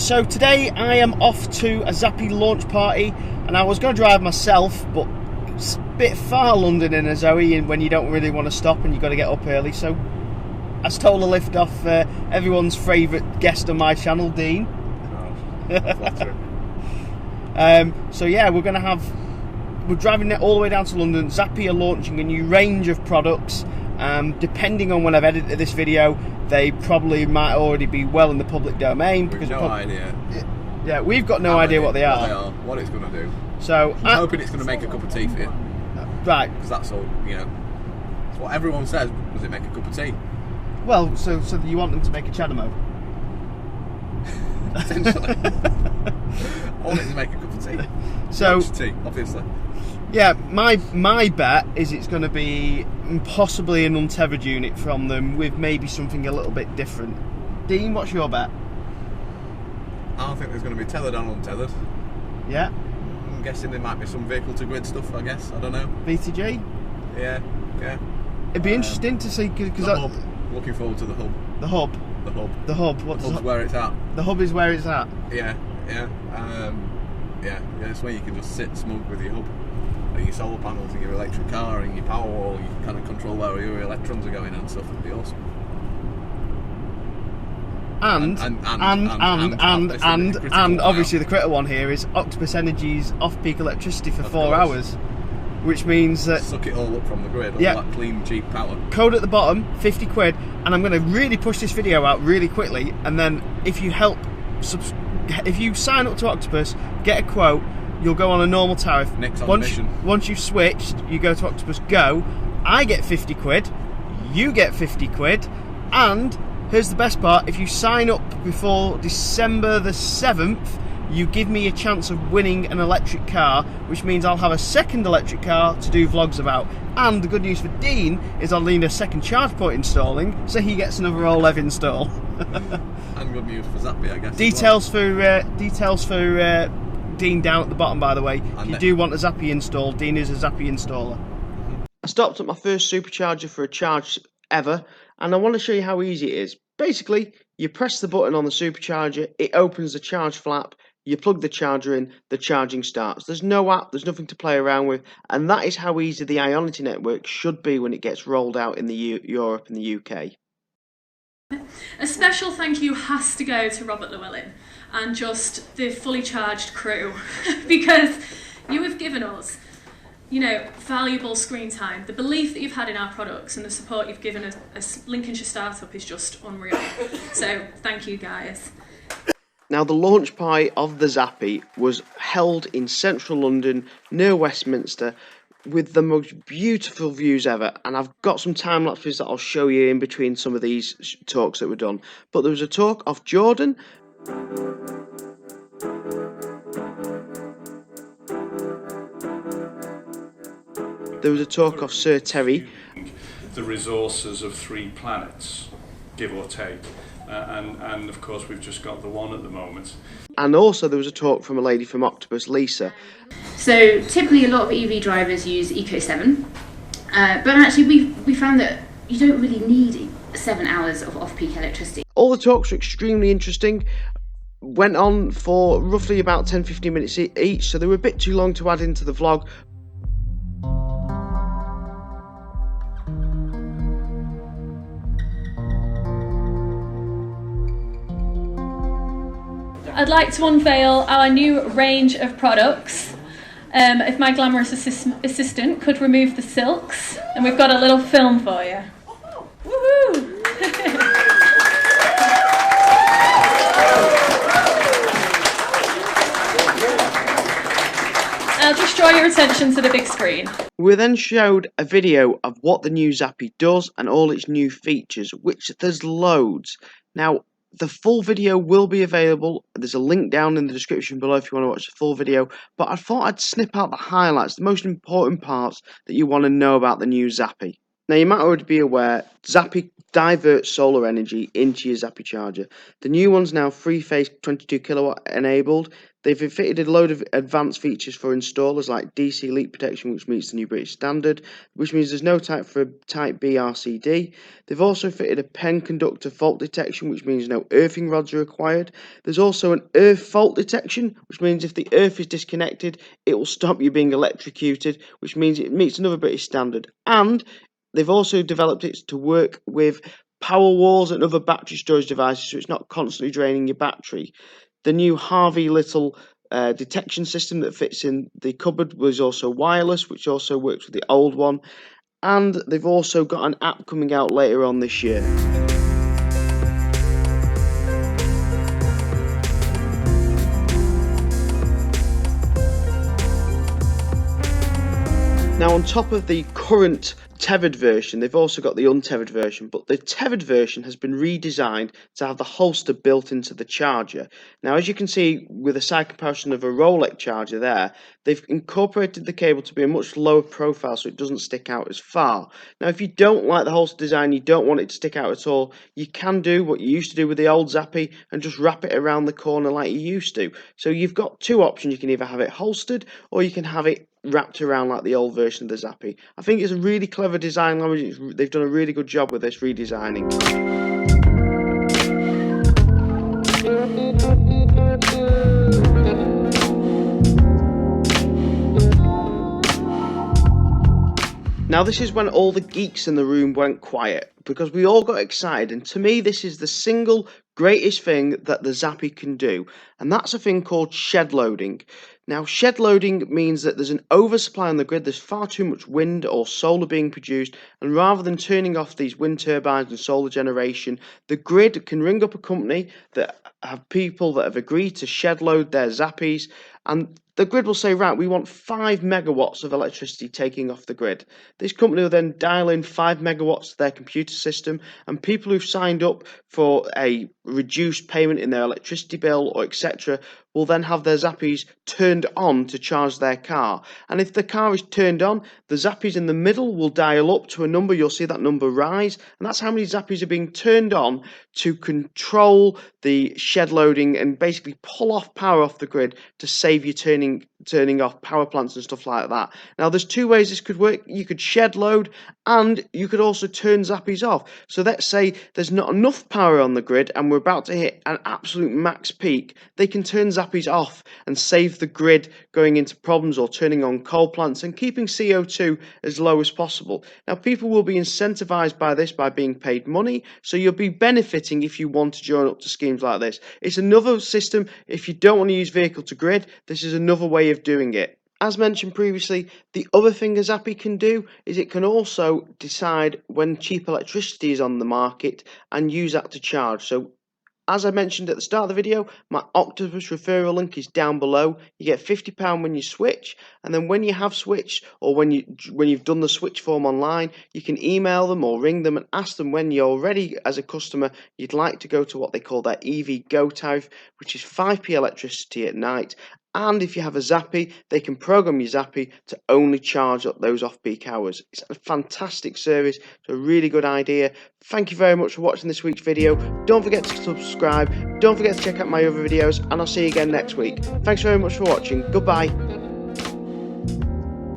So today I am off to a Zappi launch party, and I was going to drive myself, but it's a bit far London in a Zoe, and when you don't really want to stop and you've got to get up early, so I stole a lift off everyone's favourite guest on my channel, Dean. So yeah, we're driving all the way down to London. Zappi are launching a new range of products. Depending on when I've edited this video, they probably might already be well in the public domain. We've no idea. Yeah, we've got no idea what they are. What it's going to do. So I'm hoping it's going to make a cup of tea for you. Right. Because that's all, it's what everyone says. Does it make a cup of tea? Well, so you want them to make a Chadamo? Potentially. I want it to make a cup of tea. So tea, obviously. Yeah, my bet is it's going to be possibly an untethered unit from them with maybe something a little bit different. Dean, what's your bet? I think there's going to be tethered and untethered. Yeah. I'm guessing there might be some vehicle to grid stuff, I guess. I don't know. VTG? Yeah. It'd be interesting to see, because the hub. Looking forward to the hub. The hub? The hub. The hub. What's the hub's where it's at. The hub is where it's at? Yeah. It's where you can just sit smug with your hub. Your solar panels and your electric car and your power wall. You can kind of control where your electrons are going and stuff. It'd be awesome. And obviously the critical one here is Octopus Energy's off-peak electricity for 4 hours, which means that suck it all up from the grid. All that clean, cheap power. Code at the bottom, 50 quid, and I'm going to really push this video out really quickly. And then if you sign up to Octopus, get a quote. You'll go on a normal tariff. Once you've switched, you go to Octopus Go. I get 50 quid, you get 50 quid, and here's the best part: if you sign up before December the 7th, you give me a chance of winning an electric car, which means I'll have a second electric car to do vlogs about. And the good news for Dean is I'll need a second charge point installing, so he gets another OLED install. And good news for Zappi, I guess. Details for Dean down at the bottom, by the way. If you do want a Zappi install, Dean is a Zappi installer. I stopped at my first supercharger for a charge ever, and I want to show you how easy it is. Basically, you press the button on the supercharger, it opens the charge flap, you plug the charger in, the charging starts. There's no app, there's nothing to play around with, and that is how easy the Ionity network should be when it gets rolled out in Europe and the UK. A special thank you has to go to Robert Llewellyn and just the fully charged crew, because you have given us, valuable screen time. The belief that you've had in our products and the support you've given a Lincolnshire startup is just unreal. So thank you, guys. Now, the launch party of the Zappi was held in central London near Westminster, with the most beautiful views ever, and I've got some time lapses that I'll show you in between some of these talks that were done. But there was a talk of Jordan. There was a talk of Sir Terry. The resources of 3 planets, give or take. And of course we've just got the one at the moment. And also there was a talk from a lady from Octopus, Lisa. So typically a lot of EV drivers use Eco 7, but actually we found that you don't really need 7 hours of off-peak electricity. All the talks were extremely interesting, went on for roughly about 10-15 minutes each, so they were a bit too long to add into the vlog. I'd like to unveil our new range of products. If my glamorous assistant could remove the silks, and we've got a little film for you. Woohoo! I'll just draw your attention to the big screen. We then showed a video of what the new Zappi does and all its new features, which there's loads. Now, the full video will be available. There's a link down in the description below if you want to watch the full video. But I thought I'd snip out the highlights, the most important parts that you want to know about the new Zappi. Now, you might already be aware, Zappi divert solar energy into your Zappi charger. The new one's now 3-phase 22 kilowatt enabled. They've fitted a load of advanced features for installers like DC leak protection, which meets the new British standard, which means there's no type for type B RCD. They've also fitted a PEN conductor fault detection, which means no earthing rods are required. There's also an earth fault detection, which means if the earth is disconnected, it will stop you being electrocuted, which means it meets another British standard. And they've also developed it to work with power walls and other battery storage devices, so it's not constantly draining your battery. The new Harvey Little detection system that fits in the cupboard was also wireless, which also works with the old one. And they've also got an app coming out later on this year. Now, on top of the current tethered version, they've also got the untethered version, but the tethered version has been redesigned to have the holster built into the charger. Now, as you can see with a side comparison of a Rolex charger there, they've incorporated the cable to be a much lower profile so it doesn't stick out as far. Now, if you don't like the holster design, you don't want it to stick out at all, you can do what you used to do with the old Zappi and just wrap it around the corner like you used to. So you've got two options. You can either have it holstered or you can have it wrapped around like the old version of the Zappi. I think it's a really clever design language. They've done a really good job with this redesigning. Now, this is when all the geeks in the room went quiet, because we all got excited, and to me this is the single greatest thing that the Zappi can do, and that's a thing called shed loading. Now, shed loading means that there's an oversupply on the grid, there's far too much wind or solar being produced, and rather than turning off these wind turbines and solar generation, the grid can ring up a company that have people that have agreed to shed load their Zappis, and the grid will say, right, we want 5 megawatts of electricity taking off the grid. This company will then dial in 5 megawatts to their computer system, and people who've signed up for a reduced payment in their electricity bill or etc. will then have their Zappis turned on to charge their car. And if the car is turned on, the Zappis in the middle will dial up to a number. You'll see that number rise, and that's how many Zappis are being turned on to control the shed loading and basically pull off power off the grid to save you turning off power plants and stuff like that. Now, there's two ways this could work. You could shed load and you could also turn Zappis off. So let's say there's not enough power on the grid and we're about to hit an absolute max peak. They can turn Zappis off and save the grid going into problems or turning on coal plants and keeping CO2 as low as possible. Now, people will be incentivized by this by being paid money, so you'll be benefiting if you want to join up to schemes like this. It's another system. If you don't want to use vehicle to grid, this is another way of doing it. As mentioned previously, the other thing a Zappi can do is it can also decide when cheap electricity is on the market and use that to charge. So, as I mentioned at the start of the video, my Octopus referral link is down below. You get £50 when you switch, and then when you have switched or when you've done the switch form online, you can email them or ring them and ask them when you're ready as a customer, you'd like to go to what they call their EV Go tariff, which is 5p electricity at night. And if you have a Zappi, they can program your Zappi to only charge at those off-peak hours. It's a fantastic service. It's a really good idea. Thank you very much for watching this week's video. Don't forget to subscribe. Don't forget to check out my other videos, and I'll see you again next week. Thanks very much for watching. Goodbye.